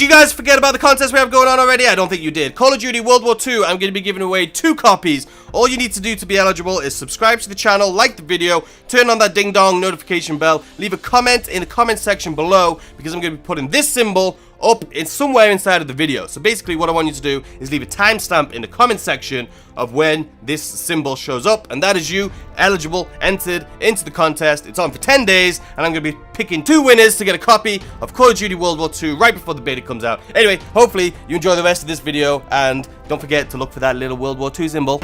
Did you guys forget about the contest we have going on already? I don't think you did. Call of Duty World War II, I'm going to be giving away 2 copies. All you need to do to be eligible is subscribe to the channel, like the video, turn on that ding dong notification bell, leave a comment in the comment section below, because I'm going to be putting this symbol up in somewhere inside of the video. So basically what I want you to do is leave a timestamp in the comment section of when this symbol shows up, and that is you eligible, entered into the contest. It's on for 10 days, and I'm going to be picking 2 winners to get a copy of Call of Duty World War II right before the beta comes out. Anyway, hopefully you enjoy the rest of this video, and don't forget to look for that little World War II symbol.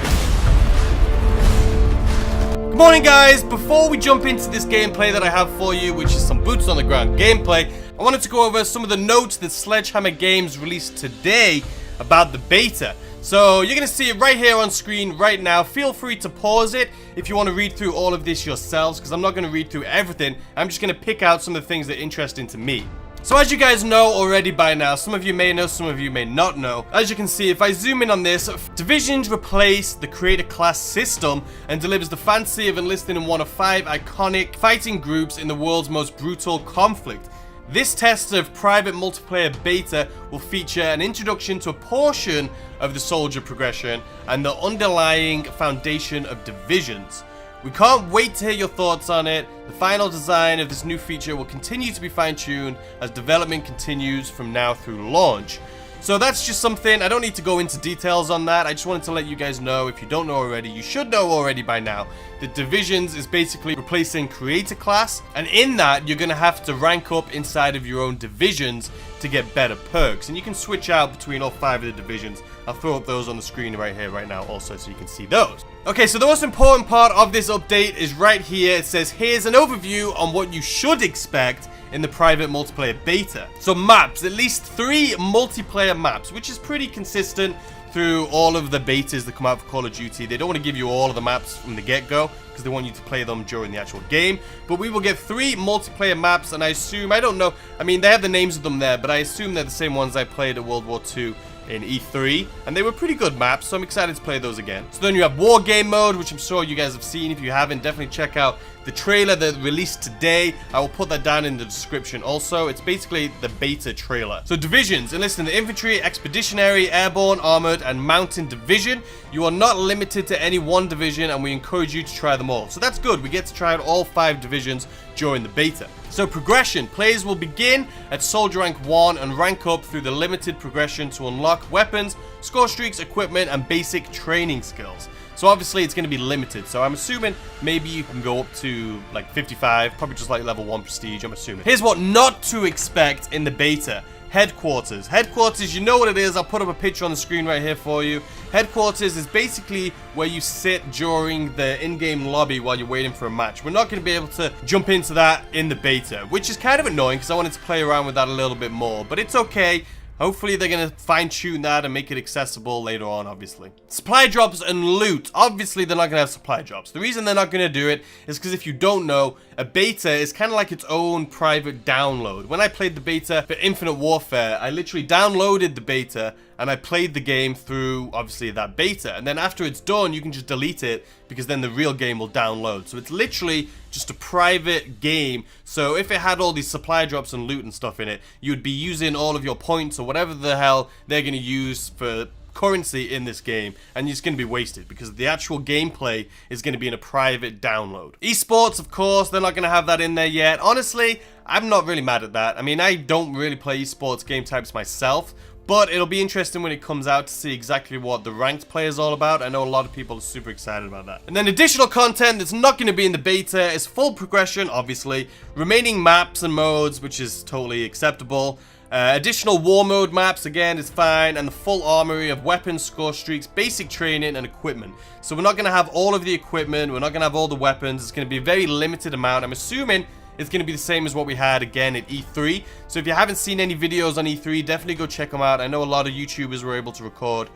Good morning, guys. Before we jump into this gameplay that I have for you, which is some boots on the ground gameplay, I wanted to go over some of the notes that Sledgehammer Games released today about the beta. So you're going to see it right here on screen right now. Feel free to pause it if you want to read through all of this yourselves, because I'm not going to read through everything. I'm just going to pick out some of the things that are interesting to me. So as you guys know already by now, some of you may know, some of you may not know. As you can see, if I zoom in on this, Divisions replace the creator class system and delivers the fantasy of enlisting in one of 5 iconic fighting groups in the world's most brutal conflict. This test of private multiplayer beta will feature an introduction to a portion of the soldier progression and the underlying foundation of Divisions. We can't wait to hear your thoughts on it. The final design of this new feature will continue to be fine-tuned as development continues from now through launch. So that's just something, I don't need to go into details on that. I just wanted to let you guys know, if you don't know already, you should know already by now, that Divisions is basically replacing creator class, and in that you're going to have to rank up inside of your own divisions to get better perks, and you can switch out between all 5 of the divisions. I'll throw up those on the screen right here right now also so you can see those. Okay, so the most important part of this update is right here. It says here's an overview on what you should expect in the private multiplayer beta. So maps, at least 3 multiplayer maps, which is pretty consistent through all of the betas that come out for Call of Duty. They don't want to give you all of the maps from the get-go because they want you to play them during the actual game. But we will get 3 multiplayer maps, and I assume, I don't know, I mean they have the names of them there, but I assume they're the same ones I played at World War II in E3, and they were pretty good maps, so I'm excited to play those again. So then you have War Game Mode, which I'm sure you guys have seen. If you haven't, definitely check out the trailer that released today. I will put that down in the description also. It's basically the beta trailer. So Divisions, enlist in the Infantry, Expeditionary, Airborne, Armored, and Mountain Division. You are not limited to any one division, and we encourage you to try them all. So that's good. We get to try out all 5 divisions during the beta. So progression, players will begin at Soldier Rank 1 and rank up through the limited progression to unlock weapons, score streaks, equipment, and basic training skills. So obviously it's going to be limited, so I'm assuming maybe you can go up to like 55, probably just like level 1 prestige, I'm assuming. Here's what not to expect in the beta. Headquarters. Headquarters, you know what it is. I'll put up a picture on the screen right here for you. Headquarters is basically where you sit during the in-game lobby while you're waiting for a match. We're not going to be able to jump into that in the beta, which is kind of annoying because I wanted to play around with that a little bit more, but it's okay. Hopefully they're going to fine-tune that and make it accessible later on, obviously. Supply drops and loot. Obviously, they're not going to have supply drops. The reason they're not going to do it is because if you don't know, a beta is kind of like its own private download. When I played the beta for Infinite Warfare, I literally downloaded the beta and I played the game through, obviously, that beta. And then after it's done, you can just delete it because then the real game will download. So it's literally just a private game. So if it had all these supply drops and loot and stuff in it, you would be using all of your points or whatever the hell they're going to use for currency in this game, and it's going to be wasted because the actual gameplay is going to be in a private download. Esports, of course, they're not going to have that in there yet. Honestly, I'm not really mad at that. I mean, I don't really play esports game types myself, but it'll be interesting when it comes out to see exactly what the ranked play is all about. I know a lot of people are super excited about that. And then additional content that's not going to be in the beta is full progression, obviously, remaining maps and modes, which is totally acceptable. Additional war mode maps, again, is fine, and the full armory of weapons, score streaks, basic training, and equipment. So we're not going to have all of the equipment, we're not going to have all the weapons, it's going to be a very limited amount. I'm assuming it's going to be the same as what we had again at E3. So if you haven't seen any videos on E3, definitely go check them out. I know a lot of YouTubers were able to record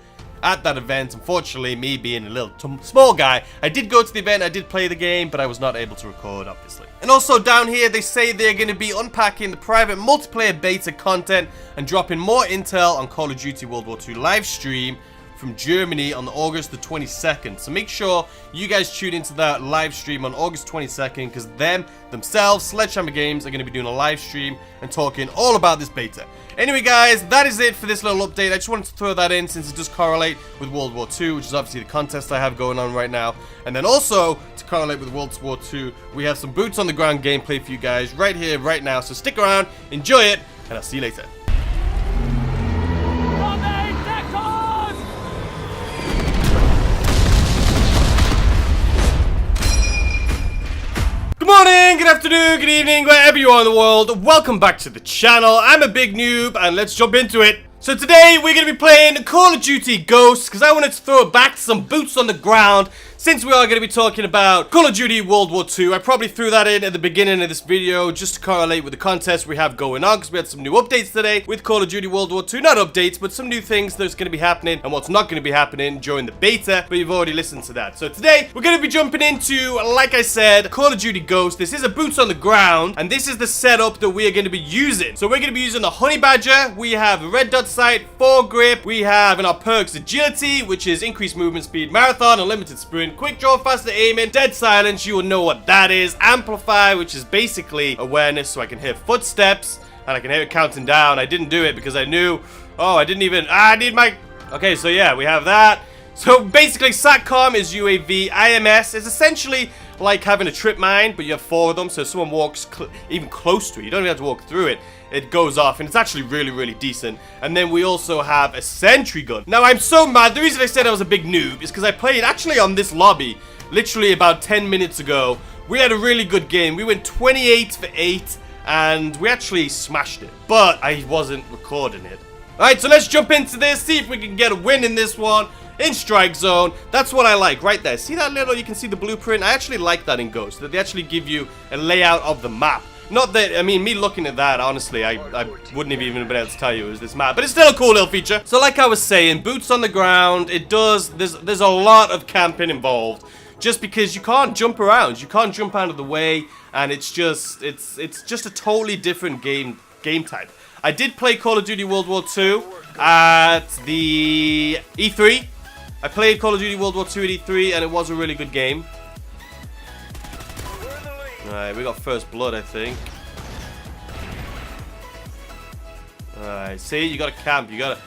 at that event. Unfortunately, me being a little small guy, I did go to the event, I did play the game, but I was not able to record, obviously. And also down here, they say they're going to be unpacking the private multiplayer beta content and dropping more intel on Call of Duty World War II live stream from Germany on August the 22nd. So make sure you guys tune into that live stream on August 22nd, because themselves, Sledgehammer Games, are going to be doing a live stream and talking all about this beta. Anyway, guys, that is it for this little update. I just wanted to throw that in since it does correlate with World War II, which is obviously the contest I have going on right now. And then also, to correlate with World War II, we have some boots on the ground gameplay for you guys right here, right now. So stick around, enjoy it, and I'll see you later. Good morning, good afternoon, good evening, wherever you are in the world. Welcome back to the channel. I'm a big noob, and let's jump into it. So today, we're going to be playing Call of Duty Ghosts, because I wanted to throw it back to some boots on the ground, since we are going to be talking about Call of Duty World War II. I probably threw that in at the beginning of this video, just to correlate with the contest we have going on, because we had some new updates today with Call of Duty World War II. Not updates, but some new things that's going to be happening, and what's not going to be happening during the beta, but you've already listened to that. So today, we're going to be jumping into, like I said, Call of Duty Ghosts. This is a boots on the ground, and this is the setup that we are going to be using. So we're going to be using the Honey Badger, we have a red dot sight, foregrip, we have in our perks agility, which is increased movement speed, marathon, unlimited sprint, quick draw, faster aiming, dead silence, you will know what that is, amplify, which is basically awareness, so I can hear footsteps, and I can hear it counting down. I didn't do it because I knew, I need my, okay, so yeah, we have that. So basically, SATCOM is UAV, IMS is essentially like having a trip mine, but you have 4 of them, so if someone walks even close to it, you don't even have to walk through it, it goes off, and it's actually really, really decent. And then we also have a sentry gun. Now, I'm so mad. The reason I said I was a big noob is because I played actually on this lobby literally about 10 minutes ago. We had a really good game. We went 28 for 8, and we actually smashed it. But I wasn't recording it. Alright, so let's jump into this, see if we can get a win in this one. In strike zone, that's what I like right there. See that little, you can see the blueprint? I actually like that in Ghost, that they actually give you a layout of the map. Not that, I mean, me looking at that, honestly, I wouldn't have even been able to tell you it was this map. But it's still a cool little feature. So like I was saying, boots on the ground, there's a lot of camping involved. Just because you can't jump around. You can't jump out of the way. And it's just a totally different game type. I did play Call of Duty World War II at the E3. I played Call of Duty World War II at E3, and it was a really good game. Alright, we got first blood, I think. Alright, see, you gotta camp, you gotta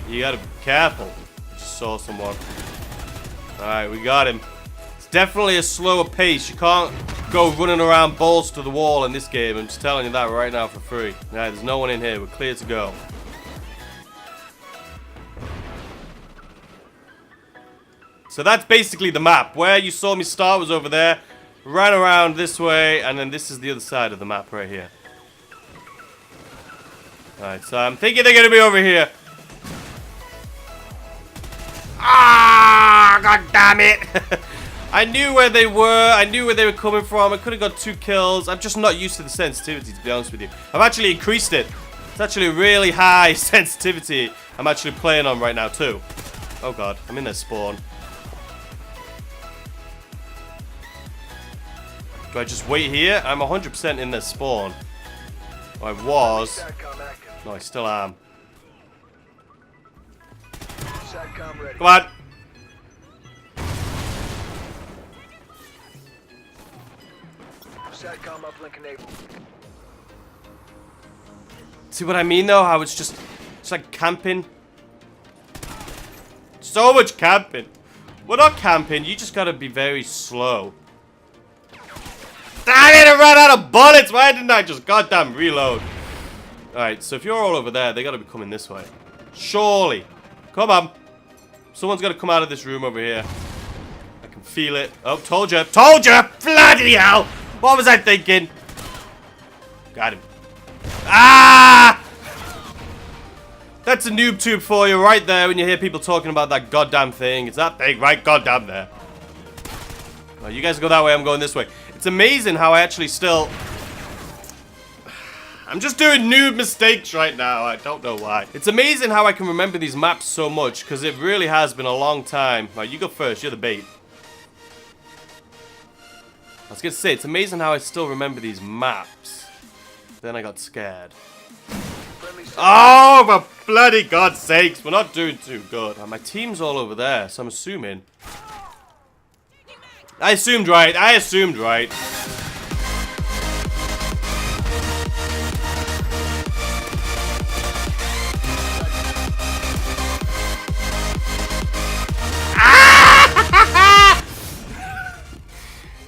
be careful. I just saw someone. Alright, we got him. It's definitely a slower pace. You can't go running around balls to the wall in this game. I'm just telling you that right now for free. Alright, there's no one in here. We're clear to go. So that's basically the map. Where you saw me start was over there. Ran around this way, and then this is the other side of the map right here. Alright, so I'm thinking they're going to be over here. Ah, god damn it. I knew where they were. I knew where they were coming from. I could have got 2 kills. I'm just not used to the sensitivity, to be honest with you. I've actually increased it. It's actually a really high sensitivity I'm actually playing on right now, too. Oh god, I'm in their spawn. Do I just wait here? I'm 100% in their spawn. I was. No, I still am. Come on. See what I mean, though? How it's like camping. So much camping. We're not camping. You just gotta be very slow. I didn't run out of bullets. Why didn't I just goddamn reload? Alright, so if you're all over there, they gotta be coming this way. Surely. Come on. Someone's gotta come out of this room over here. I can feel it. Oh, told you. Told you! Bloody hell! What was I thinking? Got him. Ah! That's a noob tube for you right there when you hear people talking about that goddamn thing. It's that thing right goddamn there. Oh, you guys go that way, I'm going this way. It's amazing how I actually still... I'm just doing noob mistakes right now. I don't know why. It's amazing how I can remember these maps so much, because it really has been a long time. Right, you go first. You're the bait. I was going to say, it's amazing how I still remember these maps. Then I got scared. Oh, for bloody God's sakes. We're not doing too good. And my team's all over there, so I'm assuming. I assumed right. I assumed right.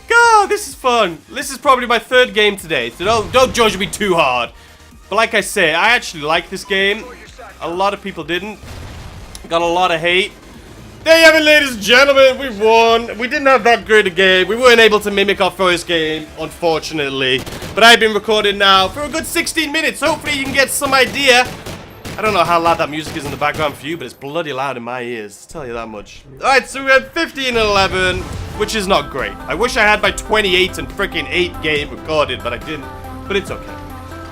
God, this is fun. This is probably my third game today, so don't judge me too hard. But like I say, I actually like this game. A lot of people didn't. Got a lot of hate. There you have it, ladies and gentlemen. We won. We didn't have that great a game. We weren't able to mimic our first game, unfortunately. But I've been recording now for a good 16 minutes. Hopefully you can get some idea. I don't know how loud that music is in the background for you, but it's bloody loud in my ears. I'll tell you that much. Alright, so we had 15 and 11, which is not great. I wish I had my 28 and freaking 8 game recorded, but I didn't. But it's okay.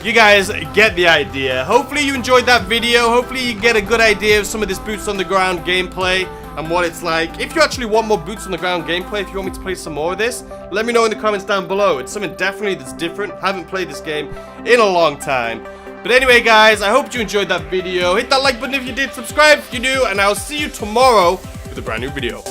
You guys get the idea. Hopefully you enjoyed that video. Hopefully you get a good idea of some of this boots on the ground gameplay and what it's like. If you actually want more boots on the ground gameplay, if you want me to play some more of this, let me know in the comments down below. It's something definitely that's different. Haven't played this game in a long time. But anyway, guys, I hope you enjoyed that video. Hit that like button if you did, subscribe if you're new, and I'll see you tomorrow with a brand new video.